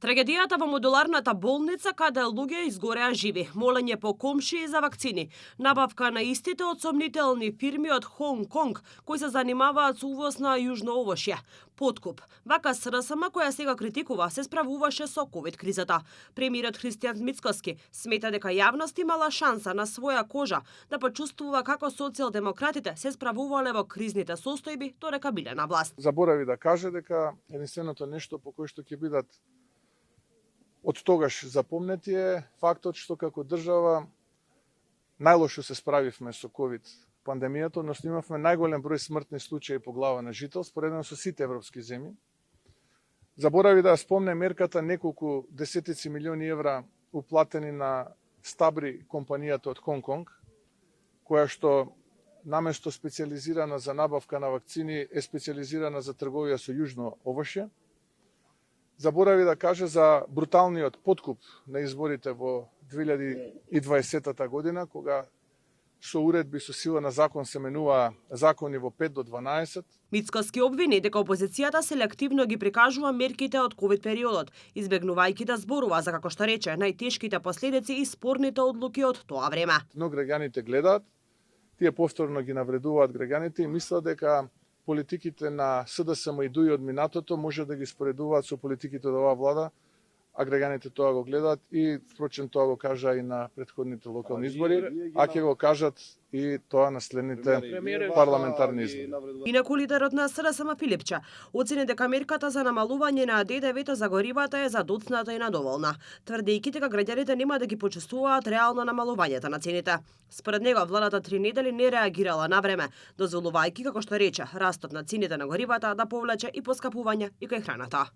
Трагедијата во модуларната болница каде луѓе изгореа живи, молење по комшии за вакцини, набавка на истите од сомнителни фирми од Хонг Конг кои се занимаваат со увоз на јужно овошје, подкуп. Вака СРСМ, која сега критикува, се справуваше со ковид кризата. Премиерот Христијан Мицкоски смета дека јавност имала шанса на своја кожа да почувствува како социјалдемократите се справувале во кризните состојби додека биле на власт. Заборави да каже дека единственото нешто по кое што ќе бидат од тогаш запомнети е фактот што како држава најлошо се справивме со ковид пандемијата, односно имавме најголем број смртни случаи по глава на жител, споредено со сите европски земји. Заборави да спомне мерката неколку десетици милиони евра уплатени на Стабри, компанијата од Хонг Конг, која што наместо специјализирана за набавка на вакцини е специјализирана за трговија со јужно овошје. Заборави да каже за бруталниот подкуп на изборите во 2020 година, кога со уредби со сила на закон се менува закони во 5 до 12. Мицкоски обвини дека опозицијата селективно ги прикажува мерките од ковид периодот, избегнувајќи да зборува за, како што рече, најтешките последици и спорните одлуки од тоа време. Но граѓаните гледаат, тие повторно ги навредуваат граѓаните и мислат дека политиките на СДСМ и ДУИ од минатото може да ги споредуваат со политиките од оваа влада, а граѓаните тоа го гледаат и впрочем тоа го кажа и на претходните локални избори, а ќе го кажат и тоа на следните парламентарни избори. Инаку лидерот на СРСМ Филипче оцени дека мерката за намалување на ДДВ-то за горивата е задоцната и надоволна, тврдејќи дека граѓаните нема да ги почувствуваат реално намалувањето на цените. Според него владата 3 недели не реагирала на време, дозволувајќи, како што рече, растот на цените на горивата да повлече и поскапување и кај храната.